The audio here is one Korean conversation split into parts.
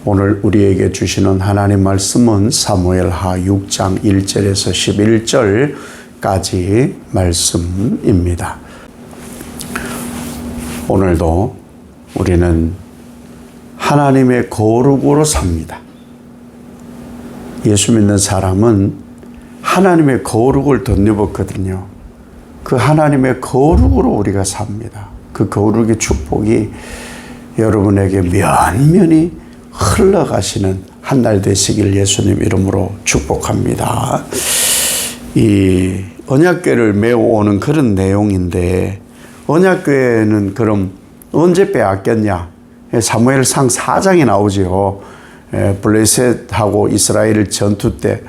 오늘 우리에게 주시는 하나님 말씀은 사무엘하 6장 1절에서 11절까지 말씀입니다. 오늘도 우리는 하나님의 거룩으로 삽니다. 예수 믿는 사람은 하나님의 거룩을 덧입었거든요. 그 하나님의 거룩으로 우리가 삽니다. 그 거룩의 축복이 여러분에게 면면히 흘러가시는 한 날 되시길 예수님 이름으로 축복합니다. 이 언약궤를 메워오는 그런 내용인데, 언약궤는 그럼 언제 빼앗겼냐? 사무엘상 4장에 나오죠. 블레셋하고 이스라엘 전투 때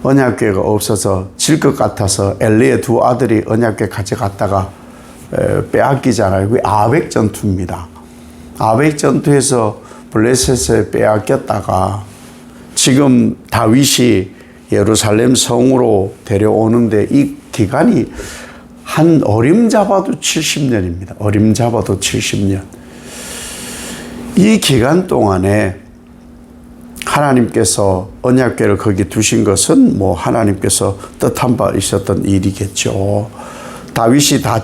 언약궤가 없어서 질 것 같아서 엘리의 두 아들이 언약궤 가져갔다가 빼앗기잖아요. 그게 아벡 전투입니다. 아벡 전투에서 블레셋에 빼앗겼다가 지금 다윗이 예루살렘 성으로 데려오는데 이 기간이 한 어림잡아도 70년입니다. 어림잡아도 70년. 이 기간 동안에 하나님께서 언약궤를 거기 두신 것은 하나님께서 뜻한 바 있었던 일이겠죠. 다윗이 다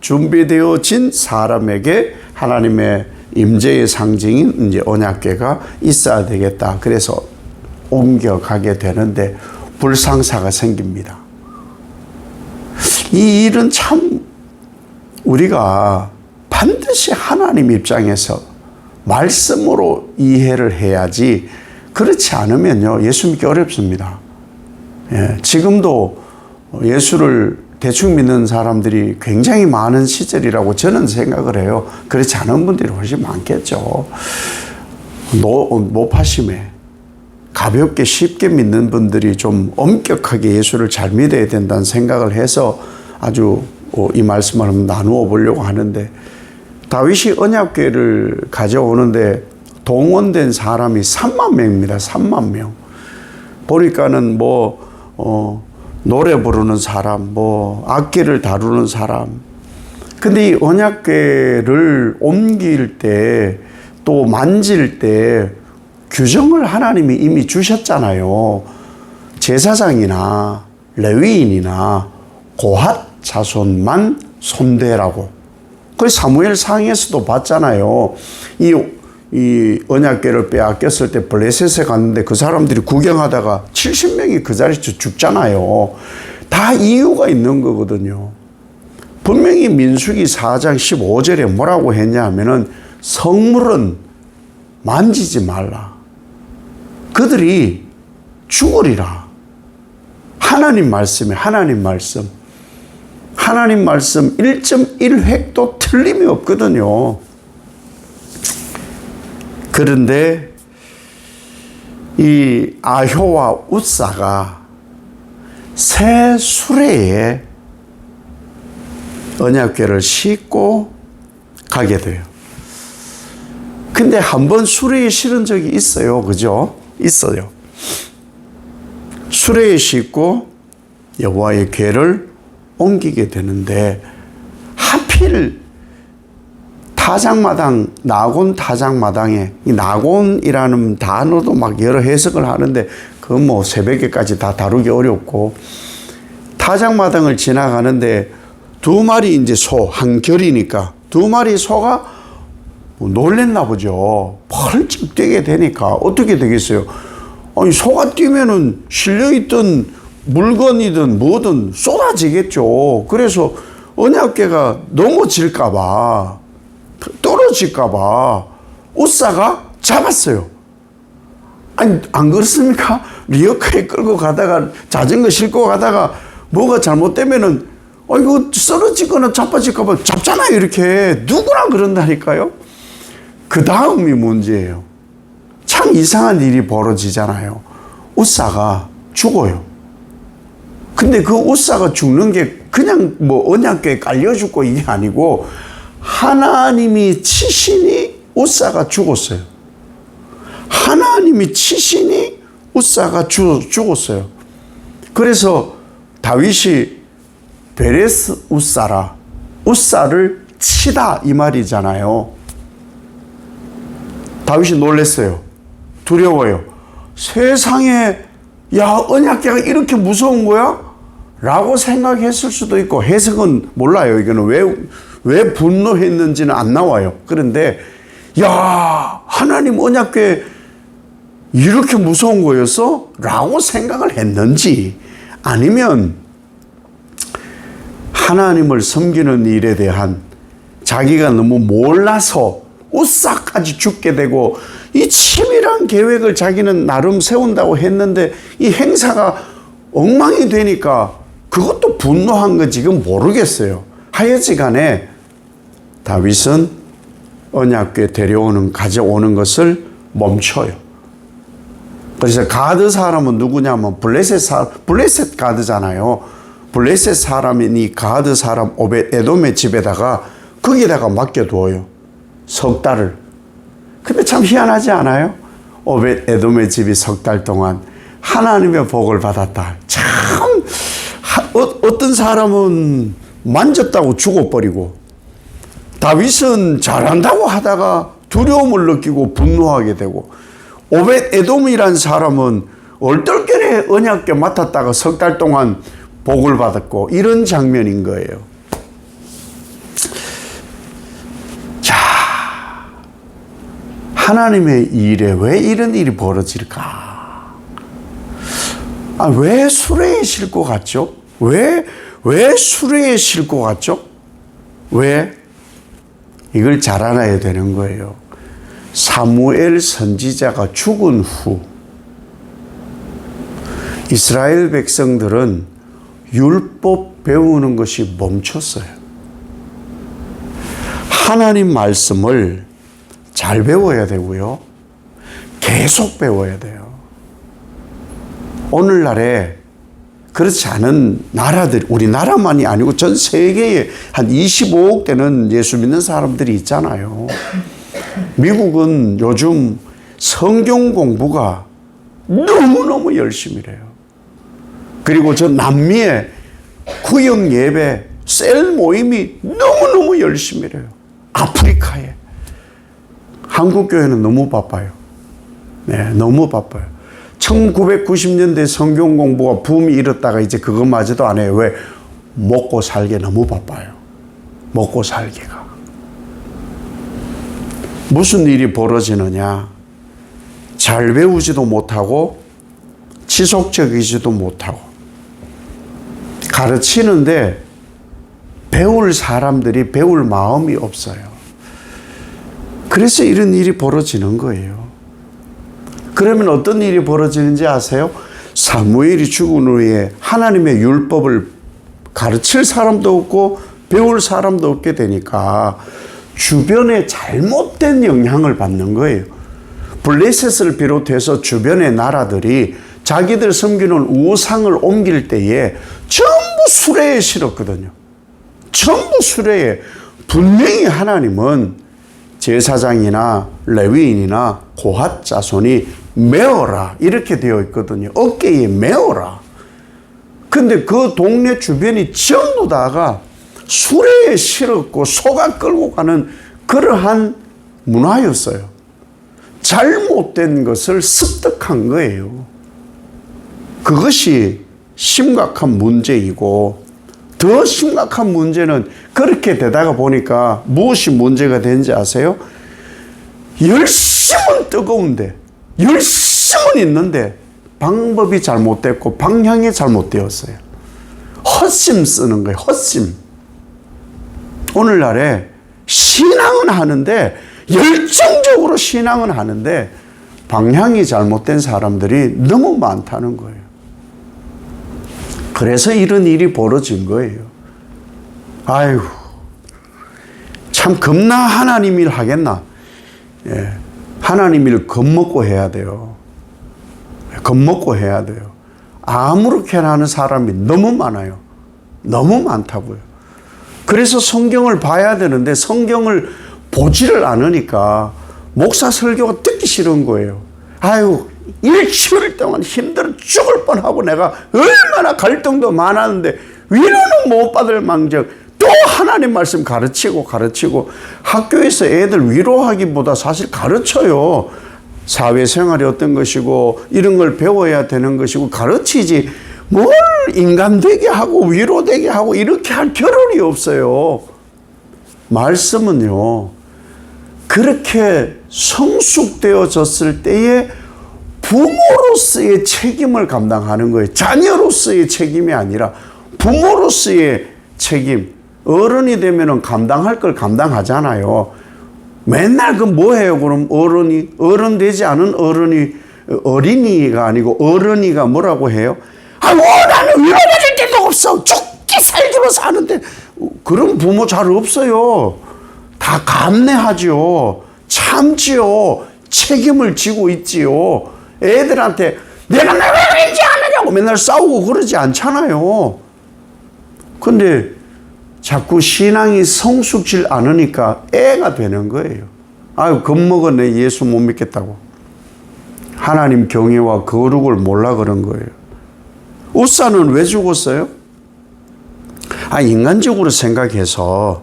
준비되어진 사람에게 하나님의 임재의 상징인 이제 언약궤가 있어야 되겠다. 그래서 옮겨가게 되는데 불상사가 생깁니다. 이 일은 참 우리가 반드시 하나님 입장에서 말씀으로 이해를 해야지, 그렇지 않으면요 예수 믿기 어렵습니다. 지금도 예수를 대충 믿는 사람들이 굉장히 많은 시절이라고 저는 생각을 해요. 그렇지 않은 분들이 훨씬 많겠죠. 노파심에 가볍게 쉽게 믿는 분들이 좀 엄격하게 예수를 잘 믿어야 된다는 생각을 해서 아주 이 말씀을 한번 나누어 보려고 하는데, 다윗이 언약궤를 가져오는데 동원된 사람이 3만 명입니다. 3만 명. 보니까는 노래 부르는 사람, 악기를 다루는 사람. 근데 이 언약궤를 옮길 때, 또 만질 때 규정을 하나님이 이미 주셨잖아요. 제사장이나 레위인이나 고핫 자손만 손대라고. 그 사무엘 상에서도 봤잖아요. 이 언약궤를 빼앗겼을 때 블레셋에 갔는데 그 사람들이 구경하다가 70명이 그 자리에서 죽잖아요. 다 이유가 있는 거거든요. 분명히 민수기 4장 15절에 뭐라고 했냐 하면은 성물은 만지지 말라. 그들이 죽으리라. 하나님 말씀에 하나님 말씀 1.1획도 틀림이 없거든요. 그런데 이 아효와 웃사가 새 수레에 언약궤를 싣고 가게 돼요. 근데 한번 수레에 실은 적이 있어요. 그죠? 있어요. 수레에 싣고 여호와의 궤를 옮기게 되는데, 하필 타작마당, 나곤 타작마당에, 이 나곤이라는 단어도 막 여러 해석을 하는데 그건 새벽에까지 다 다루기 어렵고, 타작마당을 지나가는데 두 마리 이제 소, 한 결이니까 두 마리 소가 놀랬나 보죠. 펄쩍 뛰게 되니까 어떻게 되겠어요? 아니, 소가 뛰면은 실려있던 물건이든 뭐든 쏟아지겠죠. 그래서 언약궤가 넘어질까봐, 떨어질까봐 웃사가 잡았어요. 아니, 안 그렇습니까? 리어카에 끌고 가다가, 자전거 싣고 가다가 뭐가 잘못되면은 이거 쓰러지거나 자빠질까봐 잡잖아요. 이렇게 누구나 그런다니까요. 그 다음이 문제예요. 참 이상한 일이 벌어지잖아요. 웃사가 죽어요. 근데 그 웃사가 죽는 게 그냥 언약궤에 깔려 죽고 이게 아니고, 하나님이 치시니 웃사가 죽었어요. 하나님이 치시니 웃사가 죽었어요. 그래서 다윗이 베레스 웃사라, 웃사를 치다 이 말이잖아요. 다윗이 놀랐어요. 두려워요. 세상에 야 언약궤가 이렇게 무서운 거야? 라고 생각했을 수도 있고 해석은 몰라요. 이거는 왜 분노했는지는 안 나와요. 그런데 야 하나님 언약궤 이렇게 무서운 거였어? 라고 생각을 했는지 아니면 하나님을 섬기는 일에 대한 자기가 너무 몰라서 오싹까지 죽게 되고 이 치밀한 계획을 자기는 나름 세운다고 했는데 이 행사가 엉망이 되니까 그것도 분노한 건지 그건 모르겠어요. 하여지간에 다윗은 언약궤 가져오는 것을 멈춰요. 그래서 가드 사람은 누구냐면 블레셋 가드잖아요. 블레셋 사람인 이 가드 사람 오벳 에돔의 집에다가 거기에다가 맡겨두어요. 석 달을. 근데 참 희한하지 않아요? 오벳 에돔의 집이 석 달 동안 하나님의 복을 받았다. 참 어떤 사람은 만졌다고 죽어버리고 다윗은 잘한다고 하다가 두려움을 느끼고 분노하게 되고 오벳 에돔이란 사람은 얼떨결에 언약궤 맡았다가 석 달 동안 복을 받았고 이런 장면인 거예요. 자, 하나님의 일에 왜 이런 일이 벌어질까? 왜 수레에 싣고 갔죠? 왜 수레에 싣고 갔죠? 왜? 이걸 잘 알아야 되는 거예요. 사무엘 선지자가 죽은 후 이스라엘 백성들은 율법 배우는 것이 멈췄어요. 하나님 말씀을 잘 배워야 되고요. 계속 배워야 돼요. 오늘날에 그렇지 않은 나라들, 우리나라만이 아니고 전 세계에 한 25억 되는 예수 믿는 사람들이 있잖아요. 미국은 요즘 성경 공부가 너무너무 열심히 해요. 그리고 저 남미의 구역 예배, 셀 모임이 너무너무 열심히 해요. 아프리카에. 한국 교회는 너무 바빠요. 네, 너무 바빠요. 1990년대 성경 공부가 붐이 일었다가 이제 그것마저도 안 해요. 왜? 먹고 살기 너무 바빠요. 먹고 살기가. 무슨 일이 벌어지느냐? 잘 배우지도 못하고 지속적이지도 못하고 가르치는데 배울 사람들이 배울 마음이 없어요. 그래서 이런 일이 벌어지는 거예요. 그러면 어떤 일이 벌어지는지 아세요? 사무엘이 죽은 후에 하나님의 율법을 가르칠 사람도 없고 배울 사람도 없게 되니까 주변에 잘못된 영향을 받는 거예요. 블레셋을 비롯해서 주변의 나라들이 자기들 섬기는 우상을 옮길 때에 전부 수레에 실었거든요. 전부 수레에. 분명히 하나님은 제사장이나 레위인이나 고핫 자손이 메어라 이렇게 되어 있거든요. 어깨에 메어라. 근데 그 동네 주변이 전부 다가 수레에 실었고 소가 끌고 가는 그러한 문화였어요. 잘못된 것을 습득한 거예요. 그것이 심각한 문제이고 더 심각한 문제는 그렇게 되다가 보니까 무엇이 문제가 되는지 아세요? 열심은 뜨거운데 열심은 있는데 방법이 잘못됐고 방향이 잘못되었어요. 헛심 쓰는 거예요. 헛심. 오늘날에 신앙은 하는데 열정적으로 신앙은 하는데 방향이 잘못된 사람들이 너무 많다는 거예요. 그래서 이런 일이 벌어진 거예요. 아이고, 참 겁나 하나님 일 하겠나? 예, 하나님 일 겁먹고 해야 돼요. 겁먹고 해야 돼요. 아무렇게나 하는 사람이 너무 많아요. 너무 많다고요. 그래서 성경을 봐야 되는데 성경을 보지를 않으니까 목사 설교가 듣기 싫은 거예요. 아유, 일주일 동안 힘들어 죽을 뻔하고 내가 얼마나 갈등도 많았는데 위로는 못 받을 망정 또 하나님 말씀 가르치고 학교에서 애들 위로하기보다 사실 가르쳐요. 사회생활이 어떤 것이고 이런 걸 배워야 되는 것이고 가르치지 뭘 인간되게 하고 위로되게 하고 이렇게 할 겨를이 없어요. 말씀은요, 그렇게 성숙되어졌을 때에 부모로서의 책임을 감당하는 거예요. 자녀로서의 책임이 아니라 부모로서의 책임. 어른이 되면은 감당할 걸 감당하잖아요. 맨날 그 뭐해요? 그럼 어른 되지 않은 어린이가 아니고 어른이가 뭐라고 해요? 나는 위로받을 데도 없어. 죽기 살기로 사는데. 그런 부모 잘 없어요. 다 감내하죠. 참지요. 책임을 지고 있지요. 애들한테 내가 왜 그런지 아느냐고 맨날 싸우고 그러지 않잖아요. 근데 자꾸 신앙이 성숙질 않으니까 애가 되는 거예요. 겁먹었네. 예수 못 믿겠다고. 하나님 경외와 거룩을 몰라 그런 거예요. 우사는 왜 죽었어요? 인간적으로 생각해서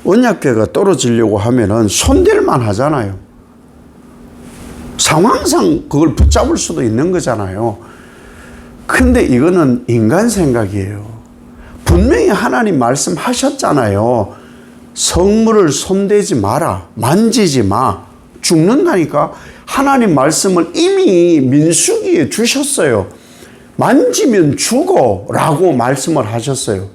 언약궤가 떨어지려고 하면은 손댈만 하잖아요. 상황상 그걸 붙잡을 수도 있는 거잖아요. 근데 이거는 인간 생각이에요. 분명히 하나님 말씀하셨잖아요. 성물을 손대지 마라. 만지지 마. 죽는다니까. 하나님 말씀을 이미 민수기에 주셨어요. 만지면 죽어 라고 말씀을 하셨어요.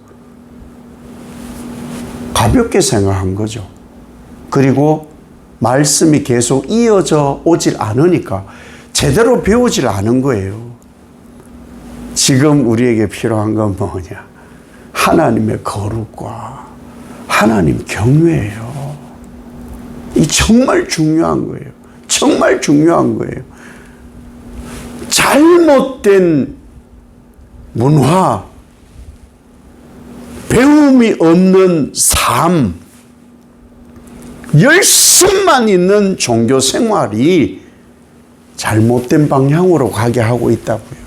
가볍게 생각한 거죠. 그리고 말씀이 계속 이어져 오질 않으니까 제대로 배우질 않은 거예요. 지금 우리에게 필요한 건 뭐냐? 하나님의 거룩과 하나님 경외예요. 이 정말 중요한 거예요. 정말 중요한 거예요. 잘못된 문화, 배움이 없는 삶, 열심만 있는 종교 생활이 잘못된 방향으로 가게 하고 있다고요.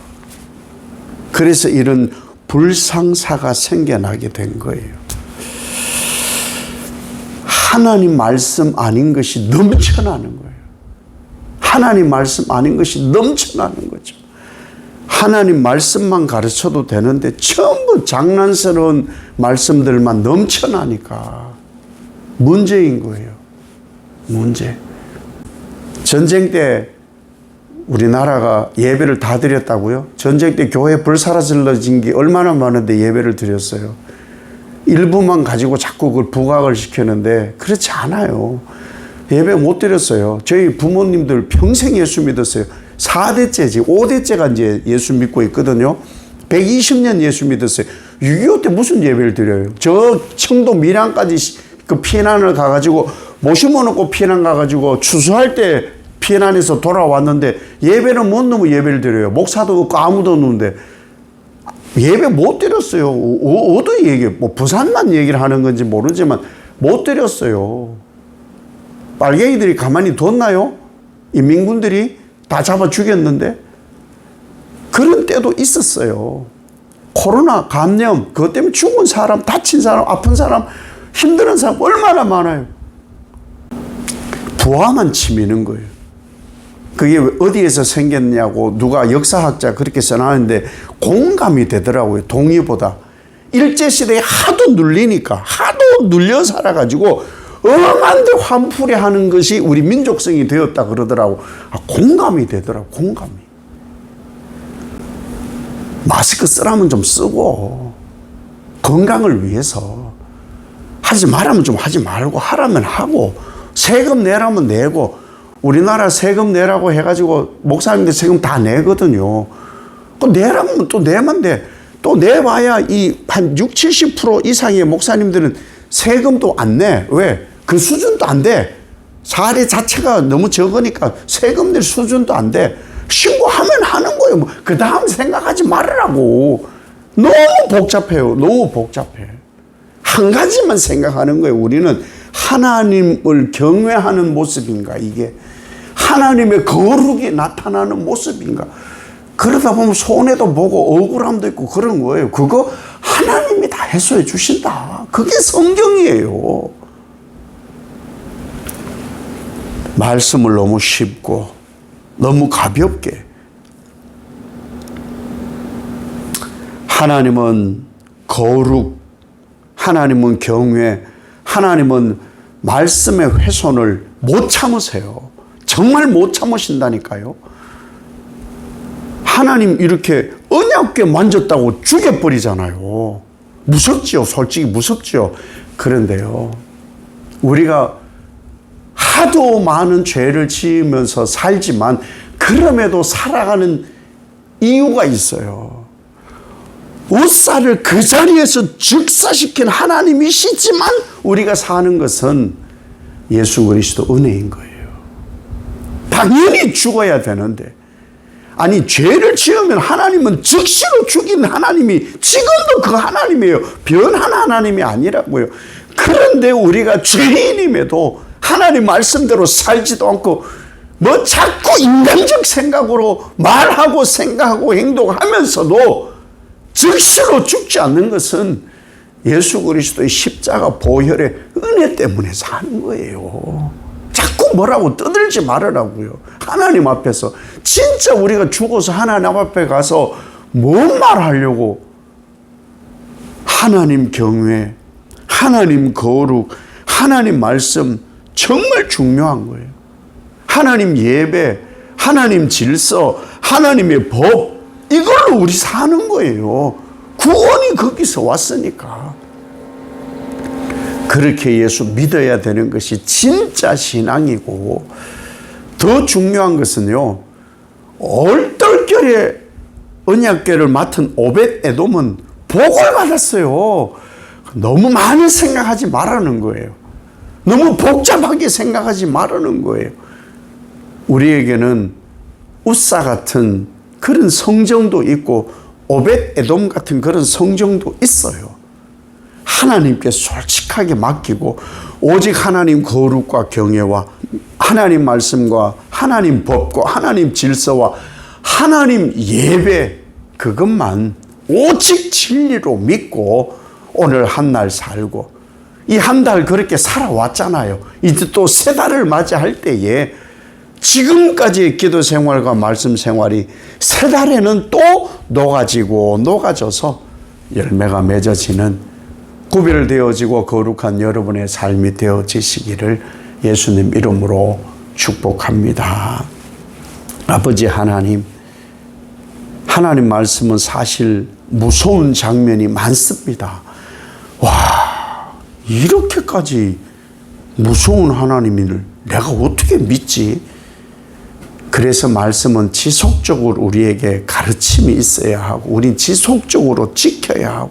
그래서 이런 불상사가 생겨나게 된 거예요. 하나님 말씀 아닌 것이 넘쳐나는 거예요. 하나님 말씀 아닌 것이 넘쳐나는 거죠. 하나님 말씀만 가르쳐도 되는데 전부 장난스러운 말씀들만 넘쳐나니까 문제인 거예요. 문제. 전쟁 때 우리나라가 예배를 다 드렸다고요? 전쟁 때 교회 불사라질러진 게 얼마나 많은데 예배를 드렸어요. 일부만 가지고 자꾸 그걸 부각을 시키는데 그렇지 않아요. 예배 못 드렸어요. 저희 부모님들 평생 예수 믿었어요. 4대째지 5대째가 이제 예수 믿고 있거든요. 120년 예수 믿었어요. 6.25 때 무슨 예배를 드려요? 저 청도 밀양까지 그 피난을 가가지고 모시모 놓고 피난 가가지고 추수할 때 피난해서 돌아왔는데 예배는 못 너무 예배를 드려요. 목사도 없고 아무도 없는데 예배 못 드렸어요. 어디 얘기, 뭐 부산만 얘기를 하는 건지 모르지만 못 드렸어요. 빨갱이들이 가만히 뒀나요? 인민군들이 다 잡아 죽였는데 그런 때도 있었어요. 코로나 감염 그것 때문에 죽은 사람, 다친 사람, 아픈 사람, 힘든 사람 얼마나 많아요. 부하만 치미는 거예요. 그게 어디에서 생겼냐고 누가 역사학자 그렇게 써놨는데 공감이 되더라고요. 동의보다. 일제시대에 하도 눌리니까 하도 눌려 살아가지고 엄한데 환풀이 하는 것이 우리 민족성이 되었다 그러더라고. 공감이 되더라고. 공감이. 마스크 쓰라면 좀 쓰고 건강을 위해서 하지 말라면 좀 하지 말고 하라면 하고 세금 내라면 내고 우리나라 세금 내라고 해가지고 목사님들 세금 다 내거든요. 그 내라면 또 내면 돼. 또 내봐야 이 한 60, 70% 이상의 목사님들은 세금도 안 내. 왜? 그 수준도 안 돼. 사례 자체가 너무 적으니까 세금 낼 수준도 안 돼. 신고하면 하는 거예요. 뭐 그 다음 생각하지 말으라고. 너무 복잡해요. 너무 복잡해. 한 가지만 생각하는 거예요. 우리는 하나님을 경외하는 모습인가 이게. 하나님의 거룩이 나타나는 모습인가. 그러다 보면 손해도 보고 억울함도 있고 그런 거예요. 그거 하나님이 다 해소해 주신다. 그게 성경이에요. 말씀을 너무 쉽고 너무 가볍게, 하나님은 거룩, 하나님은 경외, 하나님은 말씀의 훼손을 못 참으세요. 정말 못 참으신다니까요. 하나님 이렇게 언약궤 만졌다고 죽여버리잖아요. 무섭지요. 솔직히 무섭지요. 그런데요, 우리가 하도 많은 죄를 지으면서 살지만 그럼에도 살아가는 이유가 있어요. 우사를 그 자리에서 즉사시킨 하나님이시지만 우리가 사는 것은 예수 그리스도 은혜인 거예요. 당연히 죽어야 되는데, 아니 죄를 지으면 하나님은 즉시로 죽인 하나님이 지금도 그 하나님이에요. 변한 하나님이 아니라고요. 그런데 우리가 죄인임에도 하나님 말씀대로 살지도 않고 뭐 자꾸 인간적 생각으로 말하고 생각하고 행동하면서도 즉시로 죽지 않는 것은 예수 그리스도의 십자가 보혈의 은혜 때문에 사는 거예요. 자꾸 뭐라고 떠들지 말으라고요. 하나님 앞에서 진짜 우리가 죽어서 하나님 앞에 가서 뭔 말하려고, 하나님 경외, 하나님 거룩, 하나님 말씀 정말 중요한 거예요. 하나님 예배, 하나님 질서, 하나님의 법, 이걸로 우리 사는 거예요. 구원이 거기서 왔으니까. 그렇게 예수 믿어야 되는 것이 진짜 신앙이고, 더 중요한 것은요, 얼떨결에 언약궤를 맡은 오벳 에돔은 복을 받았어요. 너무 많이 생각하지 말라는 거예요. 너무 복잡하게 생각하지 말라는 거예요. 우리에게는 우사 같은 그런 성정도 있고 오벳 에돔 같은 그런 성정도 있어요. 하나님께 솔직하게 맡기고 오직 하나님 거룩과 경외와 하나님 말씀과 하나님 법과 하나님 질서와 하나님 예배, 그것만 오직 진리로 믿고 오늘 한 날 살고, 이 한 달 그렇게 살아왔잖아요. 이제 또 새 달을 맞이할 때에 지금까지의 기도 생활과 말씀 생활이 새 달에는 또 녹아져서 열매가 맺어지는 구별되어지고 거룩한 여러분의 삶이 되어지시기를 예수님 이름으로 축복합니다. 아버지 하나님, 하나님 말씀은 사실 무서운 장면이 많습니다. 와, 이렇게까지 무서운 하나님을 내가 어떻게 믿지? 그래서 말씀은 지속적으로 우리에게 가르침이 있어야 하고, 우린 지속적으로 지켜야 하고,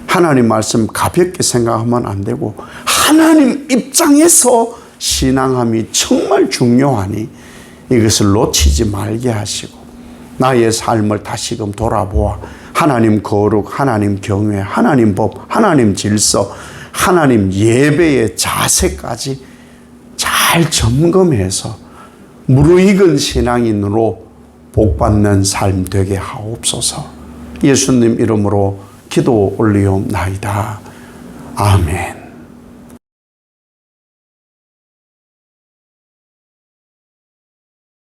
하나님 말씀 가볍게 생각하면 안 되고, 하나님 입장에서 신앙함이 정말 중요하니 이것을 놓치지 말게 하시고, 나의 삶을 다시금 돌아보아 하나님 거룩, 하나님 경외, 하나님 법, 하나님 질서, 하나님 예배의 자세까지 잘 점검해서 무르익은 신앙인으로 복받는 삶 되게 하옵소서. 예수님 이름으로 기도 올리옵나이다. 아멘.